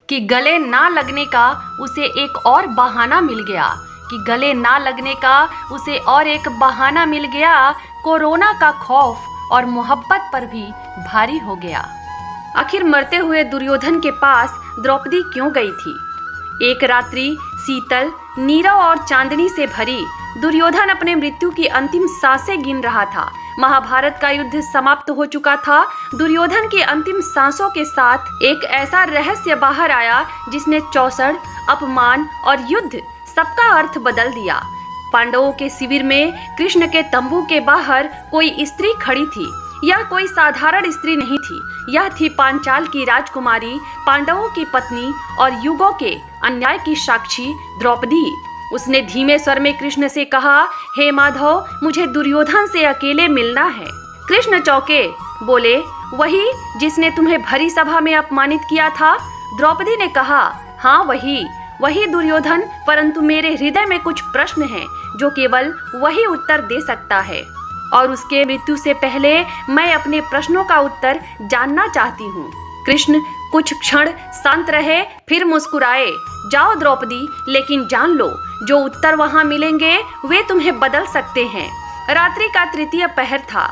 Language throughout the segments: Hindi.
कि गले ना लगने का उसे एक और बहाना मिल गया कोरोना का खौफ और मोहब्बत पर भी भारी हो गया। आखिर मरते हुए दुर्योधन के पास द्रौपदी क्यों गई थी? एक रात्रि शीतल, नीरव और चांदनी से भरी, दुर्योधन अपने मृत्यु की अंतिम सांसें गिन रहा था। महाभारत का युद्ध समाप्त हो चुका था। दुर्योधन की अंतिम सांसों के साथ एक ऐसा रहस्य बाहर आया जिसने चौसड़, अपमान और युद्ध सबका अर्थ बदल दिया। पांडवों के शिविर में कृष्ण के तंबू के बाहर कोई स्त्री खड़ी थी। यह कोई साधारण स्त्री नहीं थी, यह थी पांचाल की राजकुमारी, पांडवों की पत्नी और युगों के अन्याय की साक्षी द्रौपदी। उसने धीमे स्वर में कृष्ण से कहा, हे माधव, मुझे दुर्योधन से अकेले मिलना है। कृष्ण चौंके, बोले, वही जिसने तुम्हें भरी सभा में अपमानित किया था? द्रौपदी ने कहा, हाँ वही दुर्योधन, परंतु मेरे हृदय में कुछ प्रश्न हैं जो केवल वही उत्तर दे सकता है, और उसके मृत्यु से पहले मैं अपने प्रश्नों का उत्तर जानना चाहती हूँ। कृष्ण कुछ क्षण शांत रहे, फिर मुस्कुराए, जाओ द्रौपदी, लेकिन जान लो, जो उत्तर वहाँ मिलेंगे वे तुम्हें बदल सकते हैं। रात्रि का तृतीय पहर था।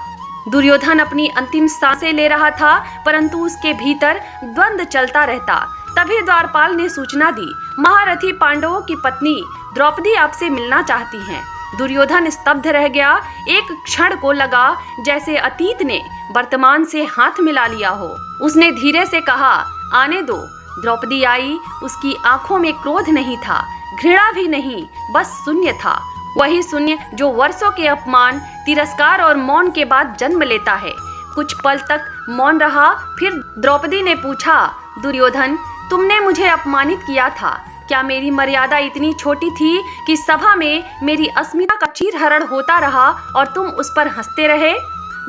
दुर्योधन अपनी अंतिम सांसें ले रहा था, परंतु उसके भीतर द्वंद्व चलता रहता। तभी द्वारपाल ने सूचना दी, महारथी पांडवों की पत्नी द्रौपदी आपसे मिलना चाहती हैं। दुर्योधन स्तब्ध रह गया। एक क्षण को लगा जैसे अतीत ने वर्तमान से हाथ मिला लिया हो। उसने धीरे से कहा, आने दो। द्रौपदी आई। उसकी आंखों में क्रोध नहीं था, घृणा भी नहीं, बस शून्य था। वही शून्य जो वर्षों के अपमान, तिरस्कार और मौन के बाद जन्म लेता है। कुछ पल तक मौन रहा, फिर द्रौपदी ने पूछा, दुर्योधन, तुमने मुझे अपमानित किया था। क्या मेरी मर्यादा इतनी छोटी थी कि सभा में मेरी अस्मिता का चीरहरण होता रहा और तुम उस पर हंसते रहे?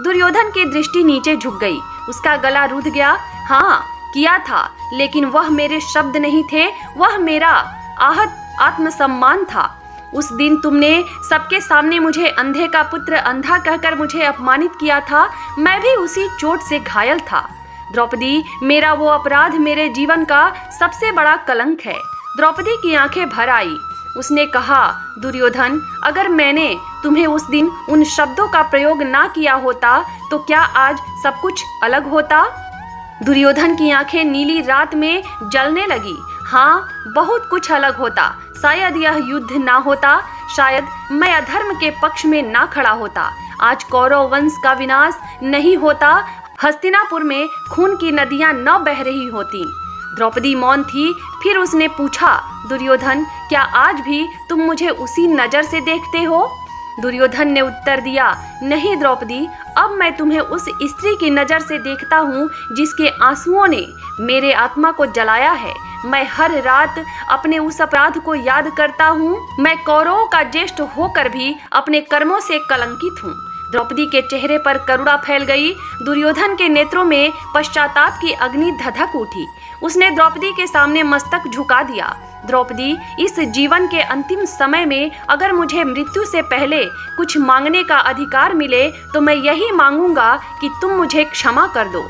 दुर्योधन की दृष्टि नीचे झुक गई, उसका गला रुंध गया। हाँ, किया था, लेकिन वह मेरे शब्द नहीं थे, वह मेरा आहत आत्मसम्मान था। उस दिन तुमने सबके सामने मुझे अंधे का पुत्र अंधा कहकर मुझे अपमानित किया था। मैं भी उसी चोट से घायल था। द्रौपदी, मेरा वो अपराध मेरे जीवन का सबसे बड़ा कलंक है। द्रौपदी की आंखें भर आई। उसने कहा, दुर्योधन, अगर मैंने तुम्हें उस दिन उन शब्दों का प्रयोग ना किया होता तो क्या आज सब कुछ अलग होता? दुर्योधन की आंखें नीली रात में जलने लगी। हाँ, बहुत कुछ अलग होता। शायद यह युद्ध ना होता, शायद मैं अधर्म के पक्ष में ना खड़ा होता। आज कौरव वंश का विनाश नहीं होता, हस्तिनापुर में खून की नदियां न बह रही होती। द्रौपदी मौन थी, फिर उसने पूछा, दुर्योधन, क्या आज भी तुम मुझे उसी नजर से देखते हो? दुर्योधन ने उत्तर दिया, नहीं द्रौपदी, अब मैं तुम्हें उस स्त्री की नजर से देखता हूँ जिसके आंसुओं ने मेरे आत्मा को जलाया है। मैं हर रात अपने उस अपराध को याद करता हूँ। मैं कौरवों का ज्येष्ठ होकर भी अपने कर्मों से कलंकित हूँ। द्रौपदी के चेहरे पर करुणा फैल गई। दुर्योधन के नेत्रों में पश्चाताप की अग्नि धधक उठी। उसने द्रौपदी के सामने मस्तक झुका दिया। द्रौपदी, इस जीवन के अंतिम समय में अगर मुझे मृत्यु से पहले कुछ मांगने का अधिकार मिले तो मैं यही मांगूंगा कि तुम मुझे क्षमा कर दो।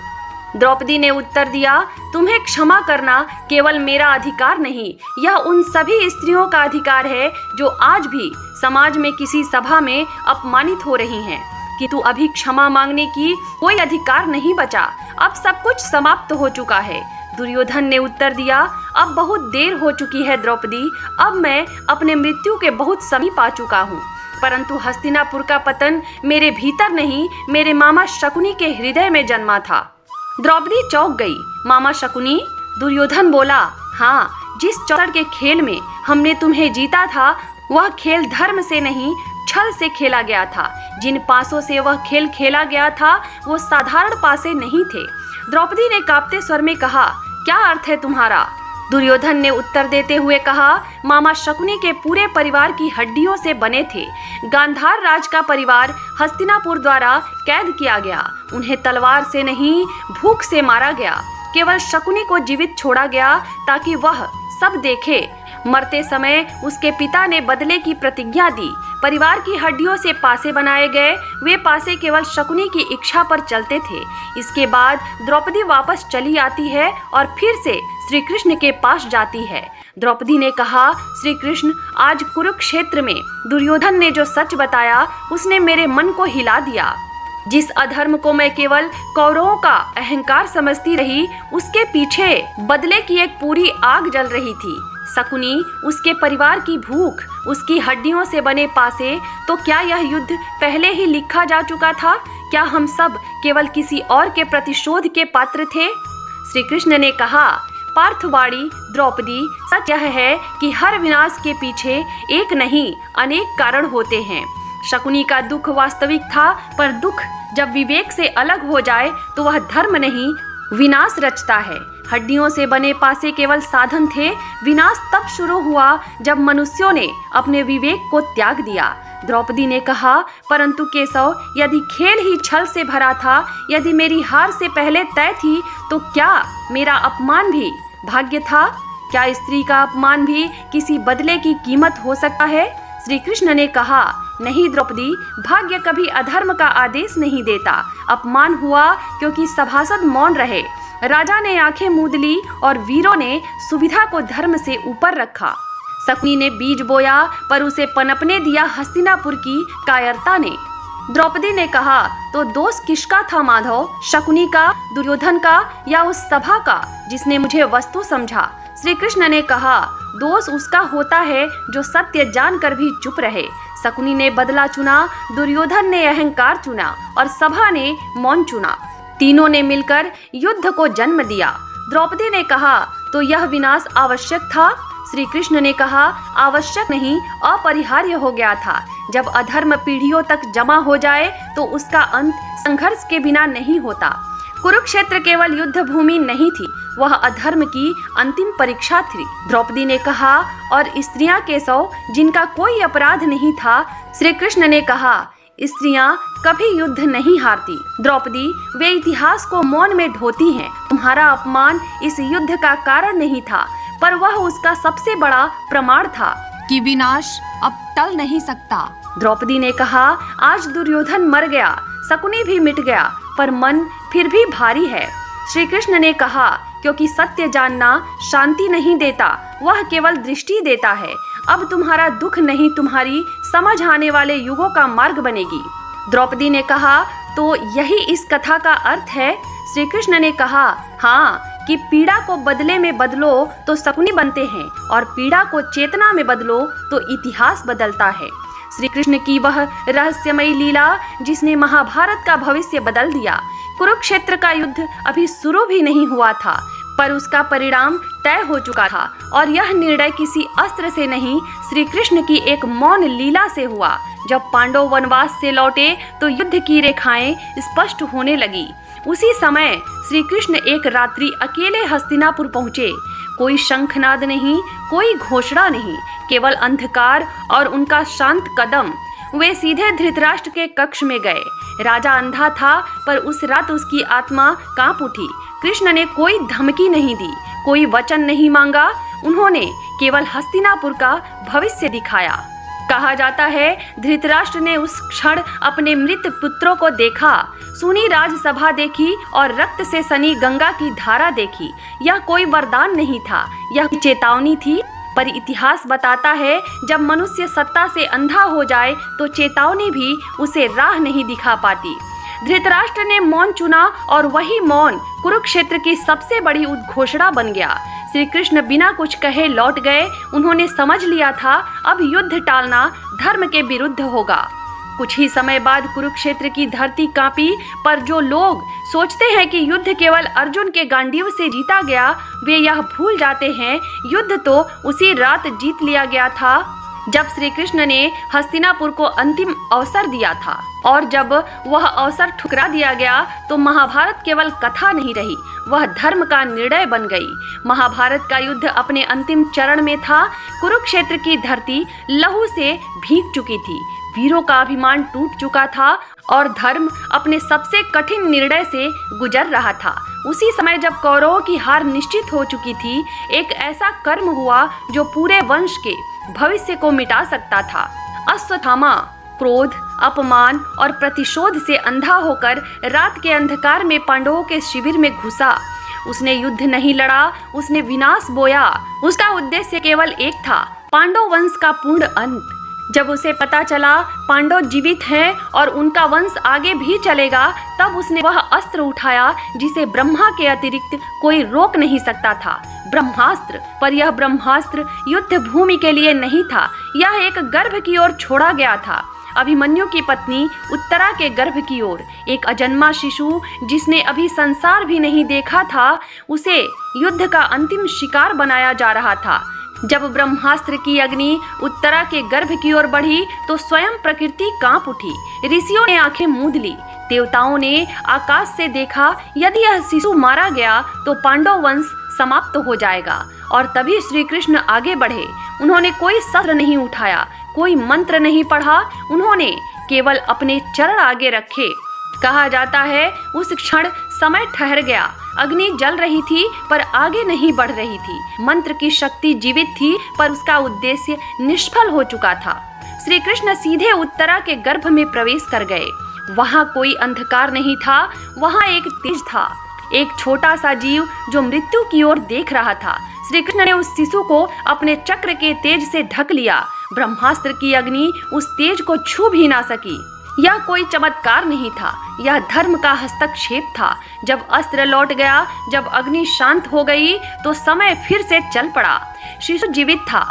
द्रौपदी ने उत्तर दिया, तुम्हें क्षमा करना केवल मेरा अधिकार नहीं, यह उन सभी स्त्रियों का अधिकार है जो आज भी समाज में किसी सभा में अपमानित हो रही हैं। किंतु अभी क्षमा मांगने की कोई अधिकार नहीं बचा। अब सब कुछ समाप्त हो चुका है। दुर्योधन ने उत्तर दिया, अब बहुत देर हो चुकी है द्रौपदी, अब मैं अपने मृत्यु के बहुत समीप आ चुका हूँ। परंतु हस्तिनापुर का पतन मेरे भीतर नहीं, मेरे मामा शकुनी के हृदय में जन्मा था। द्रौपदी चौंक गई। मामा शकुनी? दुर्योधन बोला, हाँ, जिस चौसड़ के खेल में हमने तुम्हें जीता था, वह खेल धर्म से नहीं, छल से खेला गया था। जिन पासों से वह खेल खेला गया था वो साधारण पासे नहीं थे। द्रौपदी ने कांपते स्वर में कहा, क्या अर्थ है तुम्हारा? दुर्योधन ने उत्तर देते हुए कहा, मामा शकुनी के पूरे परिवार की हड्डियों से बने थे। गांधार राज का परिवार हस्तिनापुर द्वारा कैद किया गया। उन्हें तलवार से नहीं, भूख से मारा गया। केवल शकुनी को जीवित छोड़ा गया ताकि वह सब देखे। मरते समय उसके पिता ने बदले की प्रतिज्ञा दी। परिवार की हड्डियों से पासे बनाए गए। वे पासे केवल शकुनी की इच्छा पर चलते थे। इसके बाद द्रौपदी वापस चली आती है और फिर से श्री कृष्ण के पास जाती है। द्रौपदी ने कहा, श्री कृष्ण, आज कुरुक्षेत्र में दुर्योधन ने जो सच बताया उसने मेरे मन को हिला दिया। जिस अधर्म को मैं केवल कौरवों का अहंकार समझती रही, उसके पीछे बदले की एक पूरी आग जल रही थी। शकुनी, उसके परिवार की भूख, उसकी हड्डियों से बने पासे, तो क्या यह युद्ध पहले ही लिखा जा चुका था? क्या हम सब केवल किसी और के प्रतिशोध के पात्र थे? श्री कृष्ण ने कहा, पार्थवाणी द्रौपदी, सच यह है कि हर विनाश के पीछे एक नहीं अनेक कारण होते हैं। शकुनी का दुख वास्तविक था, पर दुख जब विवेक से अलग हो जाए तो वह धर्म नहीं विनाश रचता है। हड्डियों से बने पासे केवल साधन थे। विनाश तब शुरू हुआ जब मनुष्यों ने अपने विवेक को त्याग दिया। द्रौपदी ने कहा, परंतु केशव, यदि खेल ही छल से भरा था, यदि मेरी हार से पहले तय थी, तो क्या मेरा अपमान भी भाग्य था? क्या स्त्री का अपमान भी किसी बदले की कीमत हो सकता है? श्री कृष्ण ने कहा, नहीं द्रौपदी, भाग्य कभी अधर्म का आदेश नहीं देता। अपमान हुआ क्योंकि सभासद मौन रहे। राजा ने आंखें मूंद ली और वीरों ने सुविधा को धर्म से ऊपर रखा। शकुनी ने बीज बोया, पर उसे पनपने दिया हस्तिनापुर की कायरता ने। द्रौपदी ने कहा, तो दोष किसका था माधव? शकुनी का, दुर्योधन का, या उस सभा का जिसने मुझे वस्तु समझा? श्री कृष्ण ने कहा, दोष उसका होता है जो सत्य जानकर भी चुप रहे। शकुनी ने बदला चुना, दुर्योधन ने अहंकार चुना और सभा ने मौन चुना। तीनों ने मिलकर युद्ध को जन्म दिया। द्रौपदी ने कहा, तो यह विनाश आवश्यक था? श्री कृष्ण ने कहा, आवश्यक नहीं, अपरिहार्य हो गया था। जब अधर्म पीढ़ियों तक जमा हो जाए तो उसका अंत संघर्ष के बिना नहीं होता। कुरुक्षेत्र केवल युद्ध भूमि नहीं थी, वह अधर्म की अंतिम परीक्षा थी। द्रौपदी ने कहा, और स्त्रियां केशव, जिनका कोई अपराध नहीं था? श्री कृष्ण ने कहा, स्त्रियां कभी युद्ध नहीं हारती। द्रौपदी, वे इतिहास को मौन में ढोती हैं। तुम्हारा अपमान इस युद्ध का कारण नहीं था, पर वह उसका सबसे बड़ा प्रमाण था कि विनाश अब टल नहीं सकता। द्रौपदी ने कहा, आज दुर्योधन मर गया, शकुनी भी मिट गया, पर मन फिर भी भारी है। श्री कृष्ण ने कहा, क्योंकि सत्य जानना शांति नहीं देता, वह केवल दृष्टि देता है। अब तुम्हारा दुख नहीं, तुम्हारी समझ आने वाले युगों का मार्ग बनेगी। द्रौपदी ने कहा, तो यही इस कथा का अर्थ है? श्री कृष्ण ने कहा, हाँ, कि पीड़ा को बदले में बदलो तो शकुनी बनते हैं, और पीड़ा को चेतना में बदलो तो इतिहास बदलता है। श्री कृष्ण की वह रहस्यमयी लीला जिसने महाभारत का भविष्य बदल दिया। कुरुक्षेत्र का युद्ध अभी शुरू भी नहीं हुआ था, पर उसका परिणाम तय हो चुका था, और यह निर्णय किसी अस्त्र से नहीं, श्री कृष्ण की एक मौन लीला से हुआ। जब पांडव वनवास से लौटे तो युद्ध की रेखाएं स्पष्ट होने लगी। उसी समय श्री कृष्ण एक रात्रि अकेले हस्तिनापुर पहुँचे। कोई शंखनाद नहीं, कोई घोषणा नहीं, केवल अंधकार और उनका शांत कदम। वे सीधे धृतराष्ट्र के कक्ष में गए। राजा अंधा था, पर उस रात उसकी आत्मा कांप उठी। कृष्ण ने कोई धमकी नहीं दी, कोई वचन नहीं मांगा। उन्होंने केवल हस्तिनापुर का भविष्य दिखाया। कहा जाता है, धृतराष्ट्र ने उस क्षण अपने मृत पुत्रों को देखा, सुनी राजसभा देखी और रक्त से सनी गंगा की धारा देखी। यह कोई वरदान नहीं था, यह चेतावनी थी। पर इतिहास बताता है, जब मनुष्य सत्ता से अंधा हो जाए तो चेतावनी भी उसे राह नहीं दिखा पाती। धृतराष्ट्र ने मौन चुना, और वही मौन कुरुक्षेत्र की सबसे बड़ी उद्घोषणा बन गया। श्री कृष्ण बिना कुछ कहे लौट गए। उन्होंने समझ लिया था, अब युद्ध टालना धर्म के विरुद्ध होगा। कुछ ही समय बाद कुरुक्षेत्र की धरती कांपी, पर जो लोग सोचते हैं कि युद्ध केवल अर्जुन के गांडीव से जीता गया, वे यह भूल जाते हैं, युद्ध तो उसी रात जीत लिया गया था जब श्री कृष्ण ने हस्तिनापुर को अंतिम अवसर दिया था। और जब वह अवसर ठुकरा दिया गया तो महाभारत केवल कथा नहीं रही, वह धर्म का निर्णय बन गई। महाभारत का युद्ध अपने अंतिम चरण में था। कुरुक्षेत्र की धरती लहू से भीग चुकी थी, वीरों का अभिमान टूट चुका था और धर्म अपने सबसे कठिन निर्णय से गुजर रहा था। उसी समय जब कौरवों की हार निश्चित हो चुकी थी, एक ऐसा कर्म हुआ जो पूरे वंश के भविष्य को मिटा सकता था। अश्वत्थामा क्रोध, अपमान और प्रतिशोध से अंधा होकर रात के अंधकार में पांडवों के शिविर में घुसा। उसने युद्ध नहीं लड़ा, उसने विनाश बोया। उसका उद्देश्य केवल एक था, पांडव वंश का पूर्ण अंत। जब उसे पता चला पांडव जीवित हैं और उनका वंश आगे भी चलेगा, तब उसने वह अस्त्र उठाया जिसे ब्रह्मा के अतिरिक्त कोई रोक नहीं सकता था, ब्रह्मास्त्र। पर यह ब्रह्मास्त्र युद्ध भूमि के लिए नहीं था, यह एक गर्भ की ओर छोड़ा गया था, अभिमन्यु की पत्नी उत्तरा के गर्भ की ओर। एक अजन्मा शिशु जिसने अभी संसार भी नहीं देखा था, उसे युद्ध का अंतिम शिकार बनाया जा रहा था। जब ब्रह्मास्त्र की अग्नि उत्तरा के गर्भ की ओर बढ़ी तो स्वयं प्रकृति कांप उठी। ऋषियों ने आंखें मूंद ली, देवताओं ने आकाश से देखा, यदि यह शिशु मारा गया तो पांडव वंश समाप्त हो जाएगा। और तभी श्री कृष्ण आगे बढ़े। उन्होंने कोई शस्त्र नहीं उठाया, कोई मंत्र नहीं पढ़ा, उन्होंने केवल अपने चरण आगे रखे। कहा जाता है उस क्षण समय ठहर गया, अग्नि जल रही थी पर आगे नहीं बढ़ रही थी। मंत्र की शक्ति जीवित थी पर उसका उद्देश्य निष्फल हो चुका था। श्री कृष्ण सीधे उत्तरा के गर्भ में प्रवेश कर गए। वहाँ कोई अंधकार नहीं था, वहाँ एक तेज था, एक छोटा सा जीव जो मृत्यु की ओर देख रहा था। श्री कृष्ण ने उस शिशु को अपने चक्र के तेज से ढक लिया। ब्रह्मास्त्र की अग्नि उस तेज को छू भी ना सकी। यह कोई चमत्कार नहीं था, यह धर्म का हस्तक्षेप था। जब अस्त्र लौट गया, जब अग्नि शांत हो गई, तो समय फिर से चल पड़ा। शिशु जीवित था।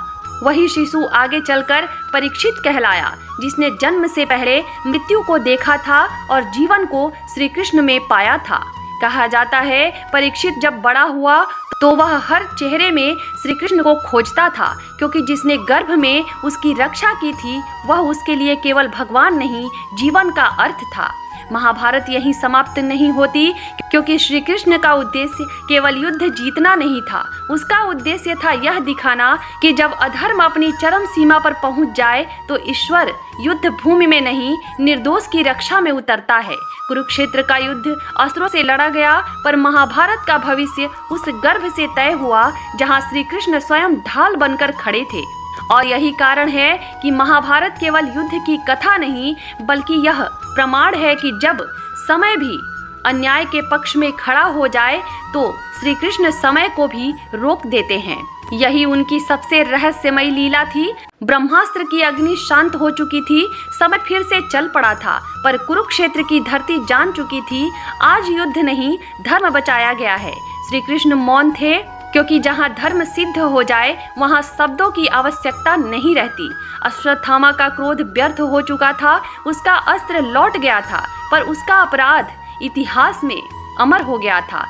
वही शिशु आगे चलकर परीक्षित कहलाया, जिसने जन्म से पहले मृत्यु को देखा था और जीवन को श्री कृष्ण में पाया था। कहा जाता है परीक्षित जब बड़ा हुआ तो वह हर चेहरे में श्री कृष्ण को खोजता था, क्योंकि जिसने गर्भ में उसकी रक्षा की थी वह उसके लिए केवल भगवान नहीं, जीवन का अर्थ था। महाभारत यहीं समाप्त नहीं होती, क्योंकि श्री कृष्ण का उद्देश्य केवल युद्ध जीतना नहीं था। उसका उद्देश्य था यह दिखाना कि जब अधर्म अपनी चरम सीमा पर पहुंच जाए तो ईश्वर युद्ध भूमि में नहीं, निर्दोष की रक्षा में उतरता है। कुरुक्षेत्र का युद्ध अस्त्रों से लड़ा गया, पर महाभारत का भविष्य उस गर्भ से तय हुआ जहां श्री कृष्ण स्वयं ढाल बनकर खड़े थे। और यही कारण है कि महाभारत केवल युद्ध की कथा नहीं, बल्कि यह प्रमाण है कि जब समय भी अन्याय के पक्ष में खड़ा हो जाए तो श्री कृष्ण समय को भी रोक देते हैं। यही उनकी सबसे रहस्यमयी लीला थी। ब्रह्मास्त्र की अग्नि शांत हो चुकी थी, समय फिर से चल पड़ा था, पर कुरुक्षेत्र की धरती जान चुकी थी आज युद्ध नहीं, धर्म बचाया गया है। श्री कृष्ण मौन थे, क्योंकि जहाँ धर्म सिद्ध हो जाए वहाँ शब्दों की आवश्यकता नहीं रहती। अश्वत्थामा का क्रोध व्यर्थ हो चुका था, उसका अस्त्र लौट गया था, पर उसका अपराध इतिहास में अमर हो गया था।